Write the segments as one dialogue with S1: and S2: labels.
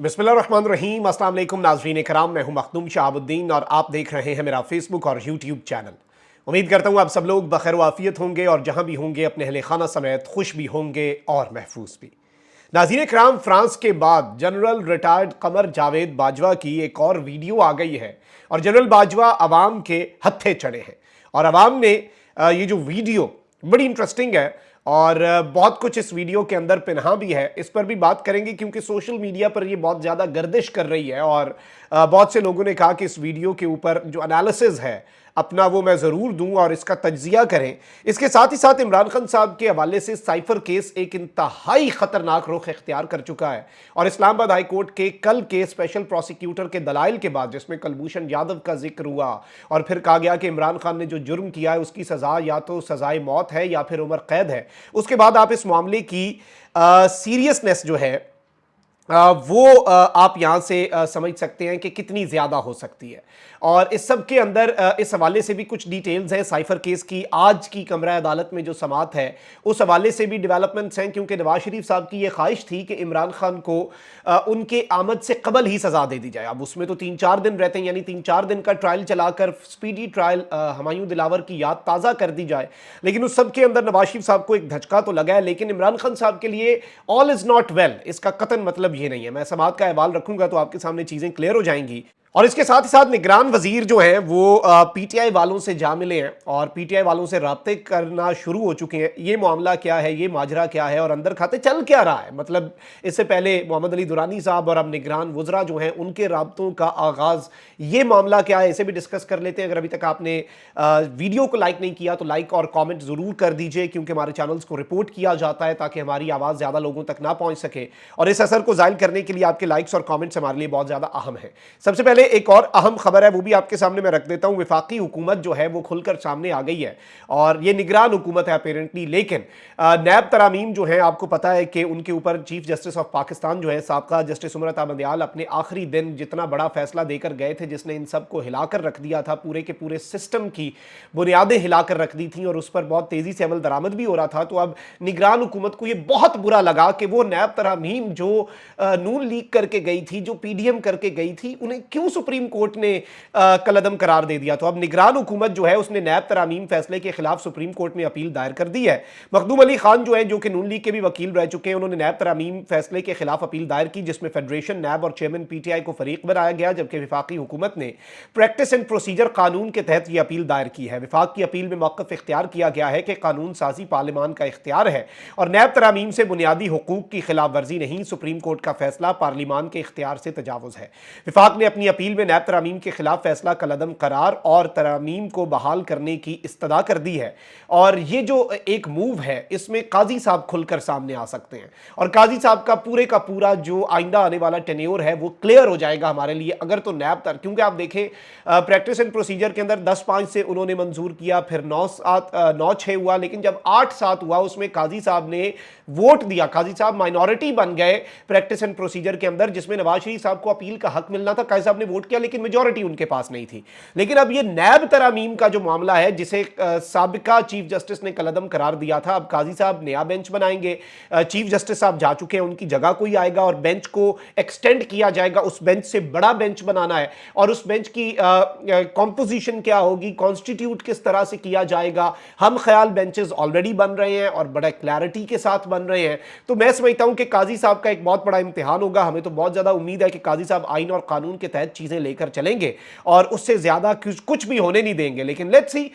S1: बिस्मिल्लाहिर्रहमानिर्रहीम। अस्सलाम वालेकुम नाज़रीन कराम, मैं हूं मखदूम शहाबुद्दीन और आप देख रहे हैं मेरा फेसबुक और यूट्यूब चैनल। उम्मीद करता हूं आप सब लोग बखैर वाफियत होंगे और जहां भी होंगे अपने अहले खाना समेत खुश भी होंगे और महफूज भी। नाज़रीन कराम, फ्रांस के बाद जनरल रिटायर्ड कमर जावेद बाजवा की एक और वीडियो आ गई है और जनरल बाजवा अवाम के हत्थे चढ़े हैं और अवाम ने ये जो वीडियो बड़ी इंटरेस्टिंग है और बहुत कुछ इस वीडियो के अंदर पिन्हा भी है, इस पर भी बात करेंगे क्योंकि सोशल मीडिया पर ये बहुत ज़्यादा गर्दिश कर रही है और बहुत से लोगों ने कहा कि इस वीडियो के ऊपर जो एनालिसिस है अपना वो मैं ज़रूर दूं और इसका तज्जिया करें। इसके साथ ही साथ इमरान खान साहब के हवाले से साइफर केस एक इंतहाई ख़तरनाक रुख इख्तियार कर चुका है और इस्लामाबाद हाई कोर्ट के कल के स्पेशल प्रोसिक्यूटर के दलाइल के बाद, जिसमें कुलभूषण यादव का जिक्र हुआ और फिर कहा गया कि इमरान खान ने जो जुर्म किया है उसकी सज़ा या तो सज़ाए मौत है या फिर उम्र कैद है। उसके बाद आप इस मामले की सीरियसनेस जो है वो आप यहाँ से समझ सकते हैं कि कितनी ज़्यादा हो सकती है। और इस सब के अंदर इस हवाले से भी कुछ डिटेल्स हैं साइफर केस की। आज की कमरा अदालत में जो समाअत है उस हवाले से भी डेवलपमेंट्स हैं, क्योंकि नवाज शरीफ साहब की ये ख्वाहिश थी कि इमरान खान को उनके आमद से कबल ही सज़ा दे दी जाए। अब उसमें तो 3-4 दिन रहते हैं, यानी 3-4 दिन का ट्रायल चलाकर स्पीडी ट्रायल हुमायूं दिलावर की याद ताज़ा कर दी जाए। लेकिन उस सब के अंदर नवाज शरीफ साहब को एक धचका तो लगा है, लेकिन इमरान खान साहब के लिए ऑल इज़ नॉट वेल इसका कतन मतलब ये नहीं है। मैं समाअत का अहवाल रखूंगा तो आपके सामने चीज़ें क्लियर हो जाएंगी। और इसके साथ ही साथ निगरान वजीर जो हैं वो पीटीआई वालों से जा मिले हैं और पीटीआई वालों से राब्ते करना शुरू हो चुके हैं। ये मामला क्या है, ये माजरा क्या है और अंदर खाते चल क्या रहा है। मतलब इससे पहले मोहम्मद अली दुरानी साहब और अब निगरान वज़रा जो हैं उनके राब्तों का आगाज़, ये मामला क्या है, इसे भी डिस्कस कर लेते हैं। अगर अभी तक आपने वीडियो को लाइक नहीं किया तो लाइक और कॉमेंट ज़रूर कर दीजिए, क्योंकि हमारे चैनल्स को रिपोर्ट किया जाता है ताकि हमारी आवाज़ ज़्यादा लोगों तक ना पहुँच सके और इस असर को ज़ाहिर करने के लिए आपके लाइक्स और कॉमेंट्स हमारे लिए बहुत ज़्यादा अहम है। सबसे पहले एक और अहम खबर है, वो भी आपके सामने मैं रख देता हूं। वफाकी हुकूमत जो है वो खुलकर सामने आ गई है और ये निगरान हुकूमत है अपेरेंटली, लेकिन नैब तरामीम जो है आपको पता है कि उनके ऊपर चीफ जस्टिस ऑफ पाकिस्तान जो है साबका जस्टिस उमरत अहमद अपने आखिरी दिन जितना बड़ा फैसला देकर गए थे, जिसने इन सब को हिलाकर रख दिया था, पूरे के पूरे सिस्टम की बुनियादें हिलाकर रख दी थी और उस पर बहुत तेजी से अमल दरामद भी हो रहा था। तो अब निगरान हुकूमत को यह बहुत बुरा लगा कि वो नैब तरामीम जो नून लीग करके गई थी, जो पीडीएम करके गई थी, उन्हें क्यों सुप्रीम कोर्ट ने कलअदम करार दे दिया। तो अब निगरान हुकूमत जो है उसने नैब तरामीम फैसले के खिलाफ सुप्रीम कोर्ट में अपील दायर कर दी है। मखदूम अली खान जो है, जो कि नून लीग के भी वकील रह चुके हैं, उन्होंने नैब तरामीम फैसले के खिलाफ अपील दायर की, जिसमें फेडरेशन, नैब और चेयरमैन पीटीआई को फरीक बनाया गया, जबकि विफाकी हुकूमत ने प्रैक्टिस एंड प्रोसीजर कानून के तहत यह अपील दायर की है। विफाक की अपील में मौक़िफ़ इख्तियार किया गया है कि कानून साजी पार्लियामान का इख्तियार है और नैब तरामीम से बुनियादी हुकूक की खिलाफ वर्जी नहीं, सुप्रीम कोर्ट का फैसला पार्लियामान के इख्तियार से तजावुज़ है। विफाक ने अपनी अपील में नैब तरामीम के खिलाफ फैसला कलअदम करार और तरामीम को बहाल करने की इस्तदा कर दी है। और ये जो एक मूव है इसमें काजी साहब खुलकर सामने आ सकते हैं और काजी साहब का पूरा जो आइंदा आने वाला टेन्योर है वो क्लियर हो जाएगा हमारे लिए अगर तो नैब तर, क्योंकि आप देखें प्रैक्टिस एंड प्रोसीजर के अंदर 10-5 से उन्होंने मंजूर किया, फिर 9-6 हुआ, लेकिन जब 8-7 हुआ उसमें काजी साहब ने वोट दिया। काजी साहब माइनॉरिटी बन गए प्रैक्टिस एंड प्रोसीजर के अंदर, जिसमें नवाज शरीफ साहब को अपील का हक मिलना था। काजी साहब ने वोट किया लेकिन मेजॉरिटी उनके पास नहीं थी। लेकिन अब ये नैब तरामीम का जो मामला है, जिसे साबिका चीफ जस्टिस ने कलअदम करार दिया था, अब काजी साहब नया बेंच बनाएंगे। चीफ जस्टिस साहब जा चुके हैं, उनकी जगह कोई आएगा और बेंच को एक्सटेंड किया जाएगा। उस बेंच से बड़ा बेंच बनाना है और उस बेंच की कॉम्पोजिशन क्या होगी, कॉन्स्टिट्यूट किस तरह से किया जाएगा। हम ख्याल बेंचेस ऑलरेडी बन रहे हैं और बड़ा क्लैरिटी के साथ बन रहे हैं। तो मैं समझता हूं कि काजी साहब का एक बहुत बड़ा इम्तिहान होगा। हमें तो बहुत ज्यादा उम्मीद है कि काजी साहब आइन और कानून के तहत चीजें लेकर चलेंगे और उससे ज्यादा कुछ भी होने नहीं देंगे। लेकिन लेट्स सी,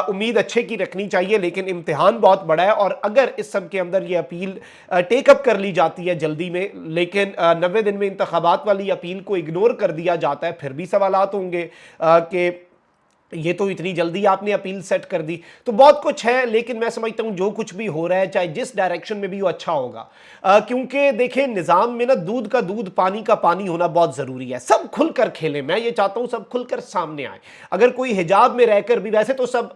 S1: उम्मीद अच्छे की रखनी चाहिए, लेकिन इम्तिहान बहुत बड़ा है। और अगर इस सब के अंदर ये अपील टेकअप कर ली जाती है जल्दी में, लेकिन 90 दिन में इंतखाबात वाली अपील को इग्नोर कर दिया जाता है, फिर भी सवालात होंगे कि ये तो इतनी जल्दी आपने अपील सेट कर दी। तो बहुत कुछ है, लेकिन मैं समझता हूं जो कुछ भी हो रहा है, चाहे जिस डायरेक्शन में भी वो अच्छा होगा, क्योंकि देखें निज़ाम में ना दूध का दूध पानी का पानी होना बहुत ज़रूरी है। सब खुलकर खेलें, मैं ये चाहता हूं सब खुलकर सामने आए। अगर कोई हिजाब में रहकर भी, वैसे तो सब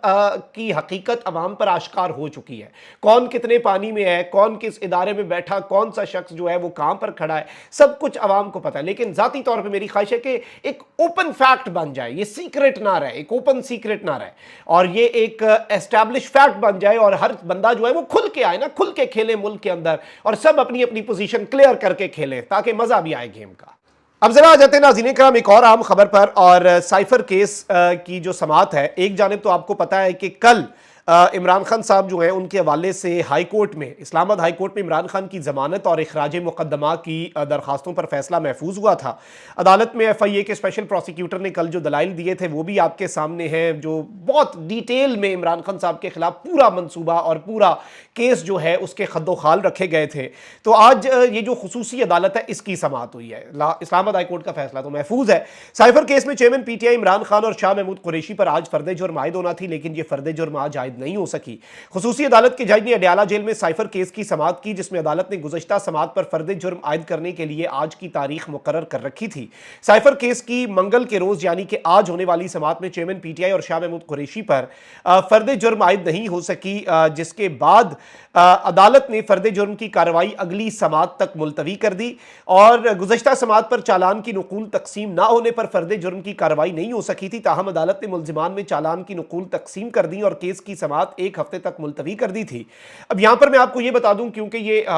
S1: की हकीकत अवाम पर आश्कार हो चुकी है, कौन कितने पानी में है, कौन किस इदारे में बैठा, कौन सा शख्स जो है वो कहां पर खड़ा है, सब कुछ अवाम को पता है। लेकिन ज़ाती तौर पर मेरी ख्वाहिश है कि एक ओपन फैक्ट बन जाए, ये सीक्रेट ना रहे, एक ओपन सीक्रेट ना रहे और ये एक एस्टैब्लिश फैक्ट बन जाए और हर बंदा जो है वो खुल के आए ना, खुल के खेले मुल्क के अंदर और सब अपनी अपनी पोजीशन क्लियर करके खेले ताकि मजा भी आए गेम का। اب ذرا آ جاتے ہیں ناظرین کرام ایک اور اہم خبر پر، اور سائفر کیس کی جو سماعت ہے، ایک جانب تو آپ کو پتا ہے کہ کل عمران خان صاحب جو ہیں ان کے حوالے سے ہائی کورٹ میں، اسلام آباد ہائی کورٹ میں عمران خان کی ضمانت اور اخراج مقدمہ کی درخواستوں پر فیصلہ محفوظ ہوا تھا۔ عدالت میں ایف آئی اے کے اسپیشل پروسیکیوٹر نے کل جو دلائل دیے تھے وہ بھی آپ کے سامنے ہیں، جو بہت ڈیٹیل میں عمران خان صاحب کے خلاف پورا منصوبہ اور پورا کیس جو ہے اس کے خد و خال رکھے گئے تھے۔ تو آج یہ جو خصوصی عدالت ہے اس کی سماعت ہوئی ہے۔ اسلام آباد ہائی کورٹ کا فیصلہ تو محفوظ ہے۔ سائفر کیس میں chairman P T I Imran Khan اور شاہ محمود قریشی پر آج فرد جرم عائد ہونا تھی، لیکن یہ فرد جرم آج عائد نہیں ہو سکی۔ خصوصی عدالت کے جج نے اڈیالہ جیل میں سائفر کیس کی سماعت کی، جس میں عدالت نے گزشتہ سماعت پر فرد جرم عائد کرنے کے لیے آج کی تاریخ مقرر کر رکھی تھی۔ سائفر کیس کی منگل کے روز یعنی کہ آج ہونے والی سماعت میں چیئرمین پی ٹی آئی اور شاہ محمود قریشی پر فرد جرم عائد نہیں ہو سکی، جس کے بعد عدالت نے فرد جرم کی کارروائی اگلی سماعت تک ملتوی کر دی، اور گزشتہ سماعت پر چالان کی نقول تقسیم نہ ہونے پر فرد جرم کی کارروائی نہیں ہو سکی تھی، تاہم عدالت نے ملزمان میں چالان کی نقول تقسیم کر دی اور کیس کی سماعت ایک ہفتے تک ملتوی کر دی تھی۔ اب یہاں پر میں آپ کو یہ بتا دوں، کیونکہ یہ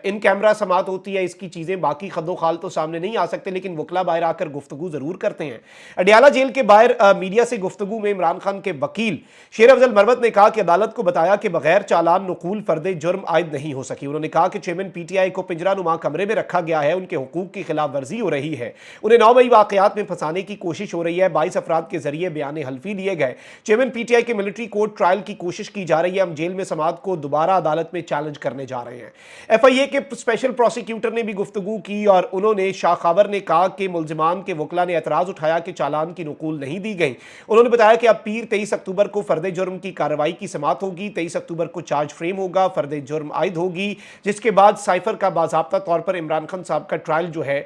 S1: ان کیمرہ سماعت ہوتی ہے، اس کی چیزیں باقی خد و خال تو سامنے نہیں آ سکتے، لیکن وکلا باہر آ کر گفتگو ضرور کرتے ہیں۔ اڈیالہ جیل کے باہر میڈیا سے گفتگو میں عمران خان کے وکیل شیر افضل مروت نے کہا کہ عدالت کو بتایا کہ بغیر چالان نقول فرد جرم عائد نہیں ہو سکی۔ انہوں نے کہا کہ چیئرمین پی ٹی آئی کو پنجرہ نما کمرے میں رکھا گیا ہے، ان کے حقوق کی خلاف ورزی ہو رہی ہے، انہیں 9 مئی واقعات میں پھنسانے کی کوشش ہو رہی ہے، 22 افراد کے ذریعے بیان حلفی لیے گئے، چیئرمین پی ٹی آئی کے ملٹری کورٹ ٹرائل کی کوشش کی جا رہی ہے، ہم جیل میں سماعت کو دوبارہ عدالت میں چیلنج کرنے جا رہے ہیں۔ ایف آئی اے کے اسپیشل پروسیکیوٹر نے بھی گفتگو کی، اور انہوں نے شاہ خاور نے کہا کہ ملزمان کے وکلا نے اعتراض اٹھایا کہ چالان کی نقول نہیں دی گئی۔ انہوں نے بتایا کہ اب پیر 23 اکتوبر کو فرد جرم کی کارروائی کی سماعت ہوگی، 23 اکتوبر کو چارج فریم ہوگا، فرد جرم عائد ہوگی، جس کے بعد سائفر کا باضابطہ طور پر عمران خان صاحب کا ٹرائل جو ہے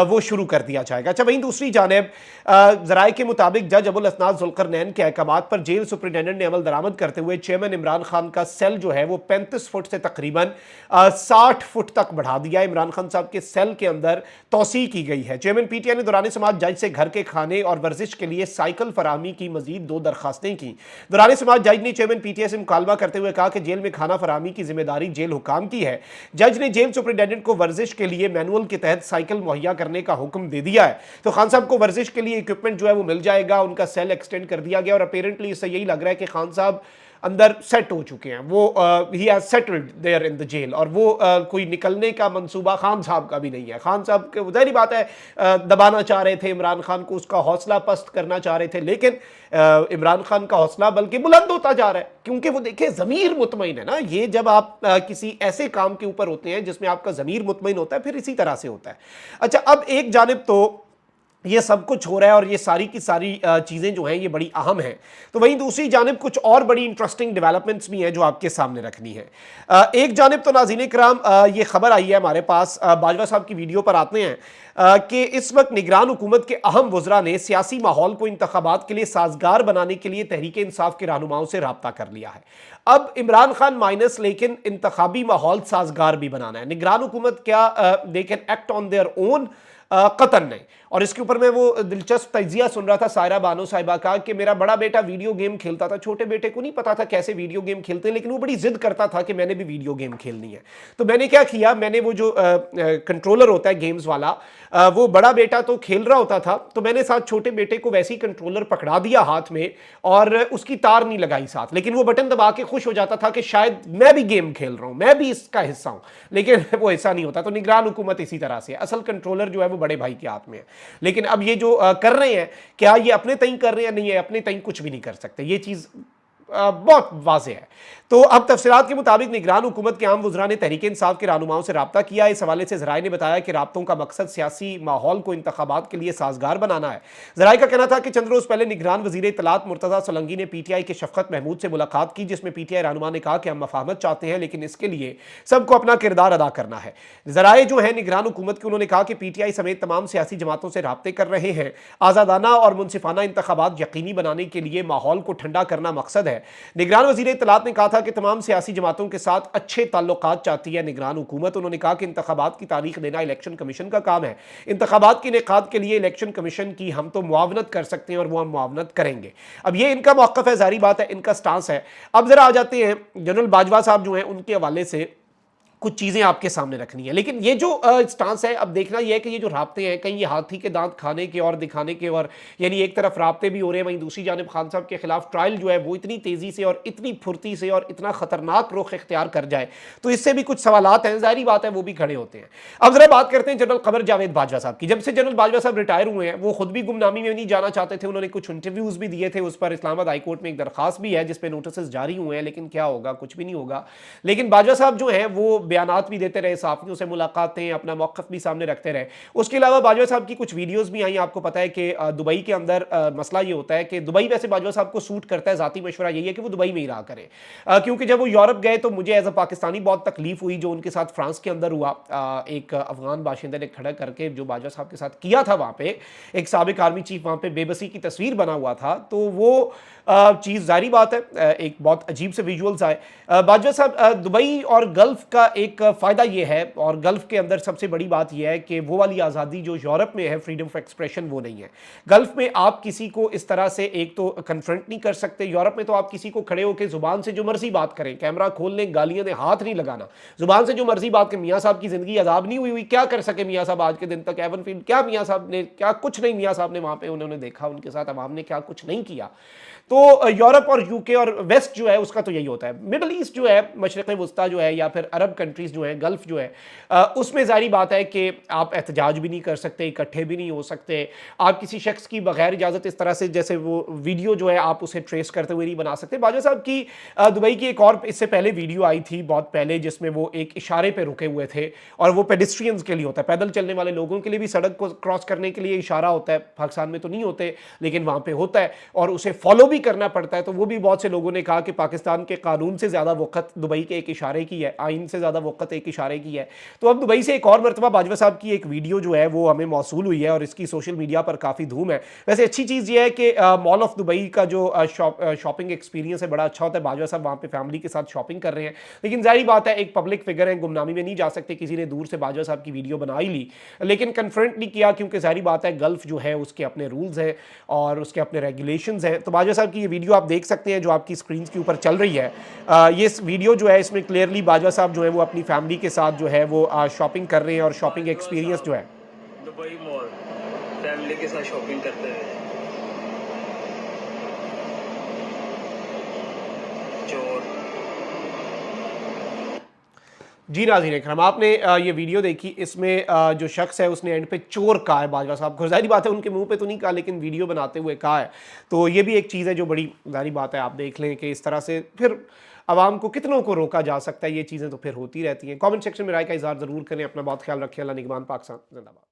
S1: وہ شروع کر دیا جائے گا۔ اچھا، وہیں دوسری جانب ذرائع کے مطابق جج ابو الاسناد ذوالقرنین کے احکامات پر جیل سپرنٹینڈنٹ نے عمل درآمد کرتے ہوئے چیئرمین عمران خان کا سیل جو ہے وہ 35 فٹ سے تقریباً 60 فٹ تک بڑھا دیا ہے۔ عمران خان صاحب کے سیل کے اندر توسیع کی گئی ہے۔ چیئرمین پی ٹی آئی نے دوران سماعت جج سے گھر کے کھانے اور ورزش کے لیے سائیکل فراہمی کی مزید 2 درخواستیں کی۔ دوران سماعت جج نے چیئرمین پی ٹی آئی سے مکالمہ کرتے ہوئے کہا کہ جیل میں کھانا فراہمی کی ذمہ داری جیل حکام کی ہے۔ جج نے جیل سپرنٹینڈنٹ کو ورزش کے لیے مینول کے تحت سائیکل مہیا کرنے کا حکم دے دیا ہے، تو خان صاحب کو ورزش کے لیے ایکوپمنٹ جو ہے وہ مل جائے گا، ان کا سیل ایکسٹینڈ کر دیا گیا، اور اپیرنٹلی اس سے یہی لگ رہا ہے کہ خان صاحب اندر سیٹ ہو چکے ہیں، وہ ہی has settled there in the jail, اور وہ کوئی نکلنے کا منصوبہ خان صاحب کا بھی نہیں ہے۔ خان صاحب کے ظاہری بات ہے دبانا چاہ رہے تھے عمران خان کو، اس کا حوصلہ پست کرنا چاہ رہے تھے، لیکن عمران خان کا حوصلہ بلکہ بلند ہوتا جا رہا ہے، کیونکہ وہ دیکھیں ضمیر مطمئن ہے نا۔ یہ جب آپ کسی ایسے کام کے اوپر ہوتے ہیں جس میں آپ کا ضمیر مطمئن ہوتا ہے، پھر اسی طرح سے ہوتا ہے۔ اچھا، اب ایک جانب تو یہ سب کچھ ہو رہا ہے اور یہ ساری کی ساری چیزیں جو ہیں یہ بڑی اہم ہیں، تو وہیں دوسری جانب کچھ اور بڑی انٹرسٹنگ ڈیولپمنٹس بھی ہیں جو آپ کے سامنے رکھنی ہے۔ ایک جانب تو ناظرین کرام یہ خبر آئی ہے ہمارے پاس، باجوہ صاحب کی ویڈیو پر آتے ہیں، کہ اس وقت نگران حکومت کے اہم وزراء نے سیاسی ماحول کو انتخابات کے لیے سازگار بنانے کے لیے تحریک انصاف کے رہنماؤں سے رابطہ کر لیا ہے۔ اب عمران خان مائنس، لیکن انتخابی ماحول سازگار بھی بنانا ہے۔ نگران حکومت کیا دے can act on their own? قطن نہیں۔ اور اس کے اوپر میں وہ دلچسپ تجزیہ سن رہا تھا سائرہ بانو صاحبہ کا، کہ میرا بڑا بیٹا ویڈیو گیم کھیلتا تھا، چھوٹے بیٹے کو نہیں پتا تھا کیسے ویڈیو گیم کھیلتے ہیں، لیکن وہ بڑی ضد کرتا تھا کہ میں نے بھی ویڈیو گیم کھیلنی ہے۔ تو میں نے کیا کیا، میں نے وہ جو کنٹرولر ہوتا ہے گیمز والا، وہ بڑا بیٹا تو کھیل رہا ہوتا تھا، تو میں نے ساتھ چھوٹے بیٹے کو ویسے ہی کنٹرولر پکڑا دیا ہاتھ میں، اور اس کی تار نہیں لگائی ساتھ، لیکن وہ بٹن دبا کے خوش ہو جاتا تھا کہ شاید میں بھی گیم کھیل رہا ہوں، میں بھی اس کا حصہ ہوں، لیکن وہ حصہ نہیں ہوتا۔ تو نگران حکومت اسی طرح سے ہے، اصل کنٹرولر جو ہے وہ بڑے بھائی کے ہاتھ میں ہے، لیکن اب یہ جو کر رہے ہیں، کیا یہ اپنے تئیں کر رہے ہیں؟ نہیں ہے، اپنے تئیں کچھ بھی نہیں کر سکتے، یہ چیز بہت واضح ہے۔ تو اب تفصیلات کے مطابق نگران حکومت کے عام وزراء نے تحریک انصاف کے رہنماؤں سے رابطہ کیا ہے۔ اس حوالے سے ذرائع نے بتایا کہ رابطوں کا مقصد سیاسی ماحول کو انتخابات کے لیے سازگار بنانا ہے۔ ذرائع کا کہنا تھا کہ چند روز پہلے نگران وزیر اطلاعات مرتضیٰ سولنگی نے پی ٹی آئی کے شفقت محمود سے ملاقات کی، جس میں پی ٹی آئی رہنما نے کہا کہ ہم مفاہمت چاہتے ہیں، لیکن اس کے لیے سب کو اپنا کردار ادا کرنا ہے۔ ذرائع جو ہیں نگران حکومت کے، انہوں نے کہا کہ پی ٹی آئی سمیت تمام سیاسی جماعتوں سے رابطے کر رہے ہیں، آزادانہ اور منصفانہ انتخابات یقینی بنانے کے لیے ماحول کو ٹھنڈا کرنا مقصد ہے۔ نگران وزیر اطلاعات نے کہا تھا کہ تمام سیاسی جماعتوں کے ساتھ اچھے تعلقات چاہتی ہے نگران حکومت۔ انہوں نے کہا کہ انتخابات کی تاریخ دینا الیکشن کمیشن کا کام ہے، انتخابات کے انعقاد کے لیے الیکشن کمیشن کی ہم تو معاونت کر سکتے ہیں اور وہ ہم معاونت کریں گے۔ اب یہ ان کا موقف ہے، ظاہری بات ہے ان کا سٹانس ہے۔ اب ذرا آ جاتے ہیں جنرل باجوہ صاحب جو ہیں ان کے حوالے سے कुछ चीज़ें आपके सामने रखनी है। लेकिन ये जो स्टांस है, अब देखना ये है कि ये जो राब्ते हैं, कहीं ये हाथी के दांत खाने के और दिखाने के, और यानी एक तरफ राब्ते भी हो रहे हैं, वहीं दूसरी जानिब खान साहब के खिलाफ ट्रायल जो है वो इतनी तेज़ी से और इतनी फुर्ती से और इतना ख़तरनाक रुख इख्तियार कर जाए, तो इससे भी कुछ सवालात हैं, ज़ाहिर बात है वो भी खड़े होते हैं। अब ज़रा बात करते हैं जनरल कमर जावेद बाजवा साहब की। जब से जनरल बाजवा साहब रिटायर हुए हैं, वो खुद भी गुमनामी में नहीं जाना चाहते थे, उन्होंने कुछ इंटरव्यूज़ भी दिए थे, उस पर इस्लामाबाद हाई कोर्ट में एक दरखास्त भी है जिस पर नोटिस जारी हुए हैं, लेकिन क्या होगा, कुछ भी नहीं होगा। लेकिन बाजवा साहब जो हैं वो बयानात भी देते रहे, सहाफ़ियों से मुलाकातें, अपना मौक़िफ़ भी सामने रखते रहे। उसके अलावा बाजवा साहब की कुछ वीडियोज़ भी आई, आपको पता है कि दुबई के अंदर मसला ये होता है कि दुबई वैसे बाजवा साहब को सूट करता है, ज़ाती मशवरा यही है कि वो दुबई में ही रहा करें, क्योंकि जब वो यूरोप गए तो मुझे एज़ अ पाकिस्तानी बहुत तकलीफ हुई जो उनके साथ फ्रांस के अंदर हुआ। एक अफ़गान बाशिंदे ने खड़ा करके जो बाजवा साहब के साथ किया था वहाँ पे, एक साबिक आर्मी चीफ वहाँ पे बेबसी की तस्वीर बना हुआ था, तो वो चीज़ ज़ाहिर बात है एक बहुत अजीब से विजुअल्स आए। बाजवा साहब, दुबई और गल्फ़ का एक फ़ायदा ये है, और गल्फ़ के अंदर सबसे बड़ी बात यह है कि वो वाली आज़ादी जो यूरोप में है, फ्रीडम ऑफ एक्सप्रेशन, वो नहीं है। गल्फ़ में आप किसी को इस तरह से एक तो कन्फ्रंट नहीं कर सकते, यूरोप में तो आप किसी को खड़े होकर ज़ुबान से जो मर्जी बात करें, कैमरा खोल लें, गालियाँ दें, हाथ नहीं लगाना, ज़ुबान से जो मर्जी बात करें। मियाँ साहब की ज़िंदगी अज़ाब नहीं हुई, क्या कर सके मियाँ साहब आज के दिन तक, एवन फील्ड क्या मियाँ साहब ने, क्या कुछ नहीं मियाँ साहब ने वहाँ पे उन्होंने देखा, उनके साथ अवाम ने क्या कुछ नहीं किया। तो यूरोप और यूके और वेस्ट जो है उसका तो यही होता है। मिडल ईस्ट जो है, मशरिक़ वस्ता जो है, या फिर अरब कंट्रीज़ जो हैं, गल्फ़ जो है, उसमें ज़ाहिर बात है कि आप एहतजाज भी नहीं कर सकते, इकट्ठे भी नहीं हो सकते, आप किसी शख्स की बगैर इजाज़त इस तरह से जैसे वो वीडियो जो है आप उसे ट्रेस करते हुए नहीं बना सकते। बाजवा साहब की दुबई की एक और इससे पहले वीडियो आई थी बहुत पहले, जिसमें वो एक इशारे पे रुके हुए थे, और वो पेडेस्ट्रियंस के लिए होता है, पैदल चलने वाले लोगों के लिए भी सड़क को क्रॉस करने के लिए इशारा होता है। पाकिस्तान में तो नहीं होते, लेकिन वहाँ पे होता है और उसे फॉलो भी करना पड़ता है। तो वो भी बहुत से लोगों ने कहा कि पाकिस्तान के कानून से ज़्यादा वक़्त दुबई के एक इशारे की है, आइन से ज़्यादा वक़्त एक इशारे की है। तो अब दुबई से एक और मरतबा बाजवा साहब की एक वीडियो जो है वो हमें मौसूल हुई है, और इसकी सोशल मीडिया पर काफ़ी धूम है। वैसे अच्छी चीज़ ये है कि मॉल ऑफ दुबई का जो शॉपिंग एक्सपीरियंस है बड़ा अच्छा होता है। बाजवा साहब वहाँ पे फैमिली के साथ शॉपिंग कर रहे हैं, लेकिन ज़ाहिर बात है एक पब्लिक फिगर है, गुमनामी में नहीं जा सकते, किसी ने दूर से बाजवा साहब की वीडियो बना ही ली, लेकिन कन्फ्रंट नहीं किया, क्योंकि ज़ाहिर बात है गल्फ़ जो है उसके अपने रूल्स हैं और उसके अपने रेगुलेशंस हैं। तो बाजवा साहब की ये वीडियो आप देख सकते हैं जो आपकी स्क्रीन के ऊपर चल रही है। ये वीडियो जो है इसमें क्लियरली बाजवा साहब जो है वो अपनी फैमिली के साथ जो है वो शॉपिंग कर रहे हैं, और शॉपिंग एक्सपीरियंस जो है
S2: दुबई मॉल फैमिली के साथ शॉपिंग करते हैं। चोर।
S1: जी नाज़रीन इकराम, आपने ये वीडियो देखी, इसमें जो शख्स है उसने एंड पे चोर कहा है बाजवा साहब को। ज़ाहिर बात है उनके मुंह पे तो नहीं कहा, लेकिन वीडियो बनाते हुए कहा है। तो ये भी एक चीज़ है जो बड़ी ज़ाहिर बात है, आप देख लें कि इस तरह से फिर आवाम को कितनों को रोका जा सकता है। ये चीज़ें तो फिर होती रहती हैं। कमेंट सेक्शन में राय का इज़हार ज़रूर करें। अपना बहुत ख्याल रखें। अल्लाह निगहबान। पाकिस्तान ज़िंदाबाद।